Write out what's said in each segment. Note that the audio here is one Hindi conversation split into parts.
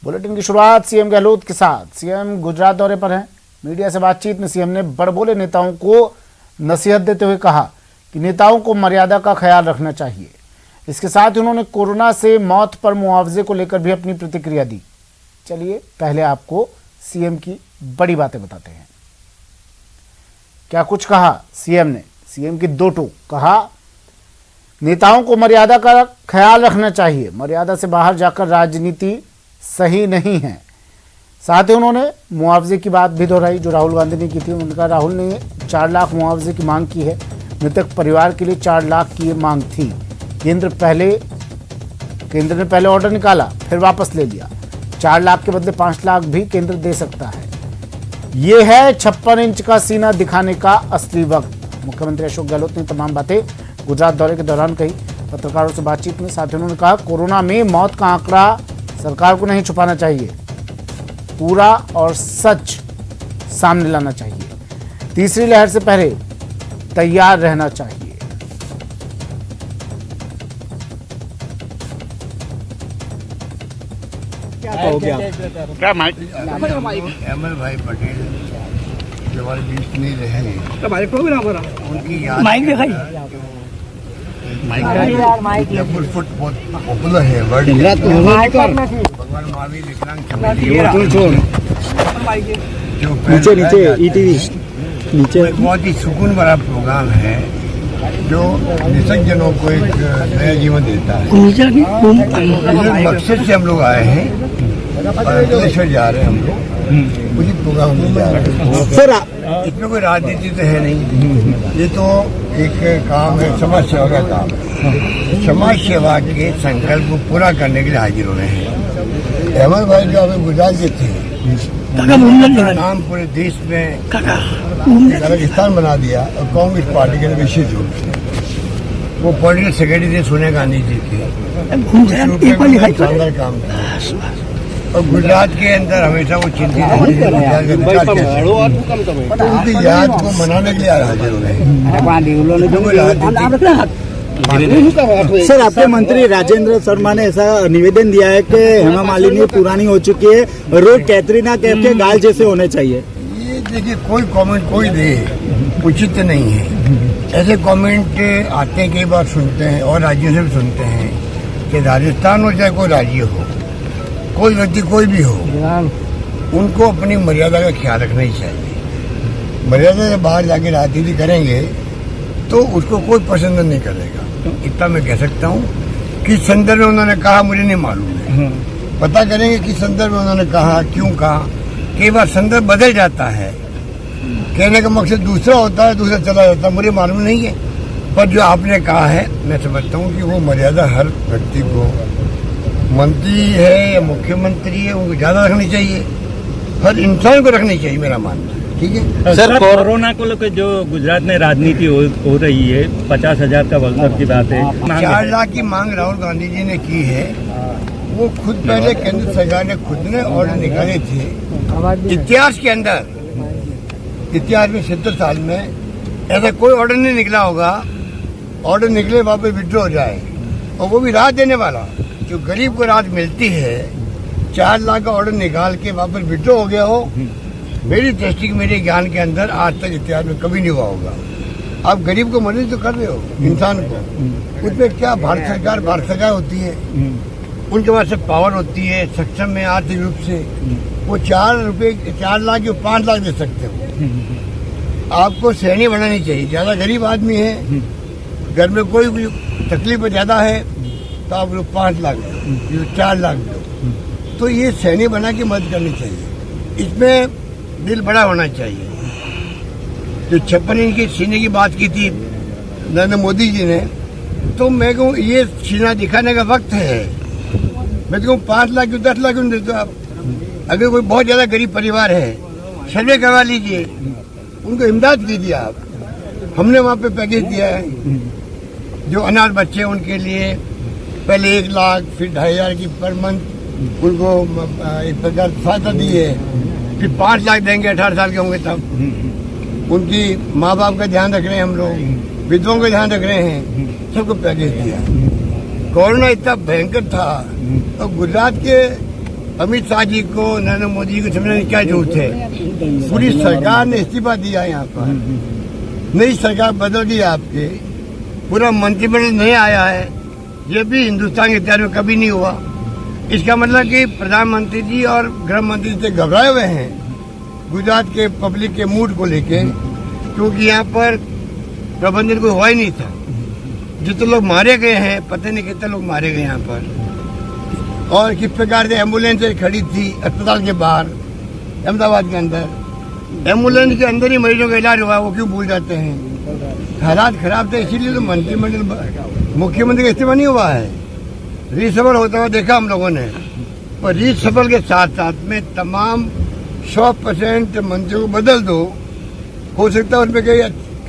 बुलेटिन की शुरुआत सीएम गहलोत के साथ। सीएम गुजरात दौरे पर हैं। मीडिया से बातचीत में सीएम ने बड़बोले नेताओं को नसीहत देते हुए कहा कि नेताओं को मर्यादा का ख्याल रखना चाहिए। इसके साथ ही उन्होंने कोरोना से मौत पर मुआवजे को लेकर भी अपनी प्रतिक्रिया दी। चलिए पहले आपको सीएम की बड़ी बातें बताते हैं। क्या कुछ कहा सीएम ने। सीएम की दो टूक। कहा नेताओं को मर्यादा का ख्याल रखना चाहिए, मर्यादा से बाहर जाकर राजनीति सही नहीं है। साथ ही उन्होंने मुआवजे की बात भी दोहराई जो राहुल गांधी ने की थी। उनका राहुल ने 4 लाख मुआवजे की मांग की है। मृतक परिवार के लिए 4 लाख की मांग थी। केंद्र ने पहले ऑर्डर निकाला, फिर वापस ले लिया। 4 लाख के बदले 5 लाख भी केंद्र दे सकता है। ये है 56 इंच का सीना दिखाने का असली वक्त। मुख्यमंत्री अशोक गहलोत ने तमाम बातें गुजरात दौरे के दौरान कही। पत्रकारों से बातचीत में साथ ही उन्होंने कहा कोरोना में मौत का आंकड़ा सरकार को नहीं छुपाना चाहिए, पूरा और सच सामने लाना चाहिए। तीसरी लहर से पहले तैयार रहना चाहिए। क्या कहोगे आप? क्या अहमद भाई पटेल जो हमारे बीच नहीं रहे, प्रोग्राम हो रहा उनकी याद माइक दिखाई जयपुर फुट बहुत पॉपुलर है वर्ल्ड में। भगवान महावीर विकलांग जो नीचे ईटीवी नीचे एक बहुत ही सुकून भरा प्रोग्राम है जो निसज्जनों को एक नया जीवन देता है। इस मकसद से हम लोग आए हैं और अंकलेश्वर जा रहे हैं। हम लोग उसी प्रोग्राम में जा रहे हैं। सर इसमें कोई राजनीति तो है नहीं, ये तो एक काम है, समाज सेवा का काम है। समाज सेवा के संकल्प को पूरा करने के लिए हाजिर हो रहे हैं। अहमद भाई जो हमें गुजरात के थे, नाम पूरे देश में पाकिस्तान बना दिया और कांग्रेस पार्टी के विशेष रूप से वो पॉलिटिकल सेक्रेटरी थे सोनिया गांधी जी के। शानदार काम था और गुजरात के अंदर हमेशा वो चिंतित रहते उनकी याद को मनाने के लिए हाजिर हो रहे हैं। सर आपके मंत्री राजेंद्र शर्मा ने ऐसा निवेदन दिया है कि हेमा मालिनी पुरानी हो चुकी है, रोग कैटरीना कैफ के गाल जैसे होने चाहिए। ये देखिए कोई कमेंट कोई दे उचित नहीं है। ऐसे कमेंट आते हैं, कई बार सुनते हैं और राज्यों से भी सुनते हैं कि राजस्थान हो चाहे कोई राज्य हो, कोई व्यक्ति कोई भी हो, उनको अपनी मर्यादा का ख्याल रखना ही चाहिए। मर्यादा से बाहर जाके राजनीति करेंगे तो उसको कोई पसंद नहीं करेगा। इतना मैं कह सकता हूँ। किस संदर्भ में उन्होंने कहा मुझे नहीं मालूम है, पता करेंगे किस संदर्भ में उन्होंने कहा, क्यों कहा। कई बार संदर्भ बदल जाता है, कहने का मकसद दूसरा होता है, दूसरा चला जाता है, मुझे मालूम नहीं है। पर जो आपने कहा है मैं समझता हूँ कि वो मर्यादा हर व्यक्ति को, मंत्री है या मुख्यमंत्री है, उनको ज्यादा रखनी चाहिए, हर इंसान को रखनी चाहिए, मेरा मानना है। ठीक है सर, कोरोना को लेकर जो गुजरात में राजनीति हो रही है, 50,000 का वर्कर की बात है। 4 लाख की मांग राहुल गांधी जी ने की है। वो खुद पहले केंद्र सरकार ने खुद ने ऑर्डर निकाले थे। इतिहास के अंदर, इतिहास में 70 साल में ऐसा कोई ऑर्डर नहीं निकला होगा। ऑर्डर निकले वहां पे विड्रॉ हो जाए और वो भी राहत देने वाला। जो गरीब को राहत मिलती है, 4 लाख का ऑर्डर निकाल के वहां पर विड्रॉ हो गया हो, मेरी दृष्टि मेरे ज्ञान के अंदर आज तक इतिहास में कभी नहीं हुआ होगा। आप गरीब को मदद तो कर रहे हो, इंसान को। उसमें क्या भारत सरकार होती है, उनके पास सब पावर होती है, सक्षम है आर्थिक रूप से। वो 4 लाख जो 5 लाख दे सकते हो। आपको श्रेणी बनानी चाहिए। ज्यादा गरीब आदमी है, घर में कोई तकलीफ ज्यादा है, तो आप लोग 5 लाख दो, 4 लाख दो। तो ये श्रेणी बना के मदद करनी चाहिए। इसमें दिल बड़ा होना चाहिए। जो 56 इंच के सीने की बात की थी नरेंद्र मोदी जी ने, तो मैं कहूँ ये सीना दिखाने का वक्त है। मैं तो कहूँ 5 लाख क्यों 10 लाख क्यों देते हो आप। अगर कोई बहुत ज्यादा गरीब परिवार है, सर्वे करवा लीजिए, उनको इमदाद कीजिए आप। हमने वहाँ पे पैकेज दिया है। जो अनाथ बच्चे उनके लिए पहले 1 लाख, फिर 2,500 की पर मंथ उनको एक प्रकार सहायता दी है। फिर 5 लाख देंगे 18 साल के होंगे तब। उनकी माँ बाप का ध्यान रख रहे हैं हम लोग, विधवाओं का ध्यान रख रहे हैं, सबको पैकेज दिया। कोरोना इतना भयंकर था और गुजरात के अमित शाह जी को, नरेंद्र मोदी जी को समझने की क्या जरूरत है? पूरी सरकार ने इस्तीफा दिया है यहाँ पर, नई सरकार बदल दी है आपके, पूरा मंत्रिमंडल नहीं आया है। ये भी हिंदुस्तान के इतिहास में कभी नहीं हुआ। इसका मतलब कि प्रधानमंत्री जी और गृह मंत्री से घबराए हुए हैं गुजरात के पब्लिक के मूड को लेके, क्योंकि यहाँ पर प्रबंधन कोई हुआ ही नहीं था। जितने लोग मारे गए हैं, पता नहीं कितने लोग मारे गए यहाँ पर, और किस प्रकार से एम्बुलेंस खड़ी थी अस्पताल के बाहर अहमदाबाद के अंदर। एम्बुलेंस के अंदर ही मरीजों का इलाज हुआ, वो क्यों भूल जाते हैं? हालात खराब थे, इसीलिए तो मंत्रिमंडल, मुख्यमंत्री का इस्तीफा नहीं हुआ है। रीसफल होता हुआ देखा हम लोगों ने, पर रीसफल के साथ साथ में तमाम 100% मंत्रियों को बदल दो, हो सकता है उसमें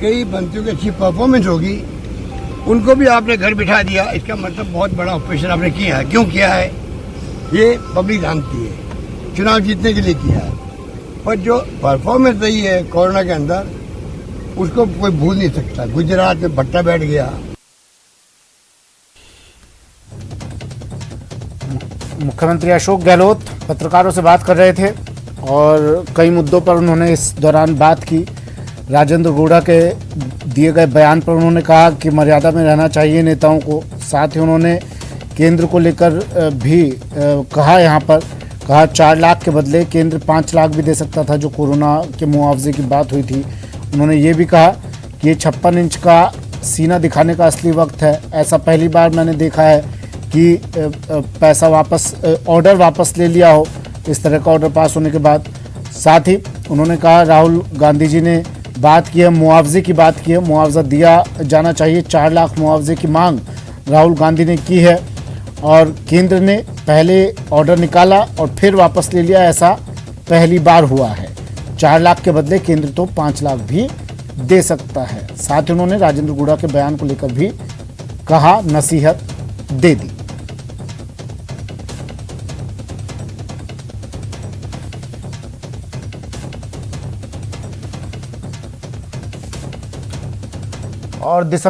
कई मंत्रियों की अच्छी परफॉर्मेंस होगी, उनको भी आपने घर बिठा दिया। इसका मतलब बहुत बड़ा ऑपरेशन आपने किया है। क्यों किया है ये पब्लिक जानती है, चुनाव जीतने के लिए किया है। पर जो परफॉर्मेंस रही है कोरोना के अंदर, उसको कोई भूल नहीं सकता। गुजरात में भट्टा बैठ गया। मुख्यमंत्री अशोक गहलोत पत्रकारों से बात कर रहे थे और कई मुद्दों पर उन्होंने इस दौरान बात की। राजेंद्र गौड़ा के दिए गए बयान पर उन्होंने कहा कि मर्यादा में रहना चाहिए नेताओं को। साथ ही उन्होंने केंद्र को लेकर भी कहा, यहाँ पर कहा 4 लाख के बदले केंद्र 5 लाख भी दे सकता था, जो कोरोना के मुआवजे की बात हुई थी। उन्होंने ये भी कहा कि ये 56 इंच का सीना दिखाने का असली वक्त है। ऐसा पहली बार मैंने देखा है कि पैसा वापस, ऑर्डर वापस ले लिया हो, इस तरह का ऑर्डर पास होने के बाद। साथ ही उन्होंने कहा राहुल गांधी जी ने बात की है, मुआवजे की बात की है, मुआवजा दिया जाना चाहिए। 4 लाख मुआवजे की मांग राहुल गांधी ने की है और केंद्र ने पहले ऑर्डर निकाला और फिर वापस ले लिया, ऐसा पहली बार हुआ है। 4 लाख के बदले केंद्र तो 5 लाख भी दे सकता है। साथ ही उन्होंने राजेंद्र गौड़ा के बयान को लेकर भी कहा, नसीहत दे दी। और दिसंबर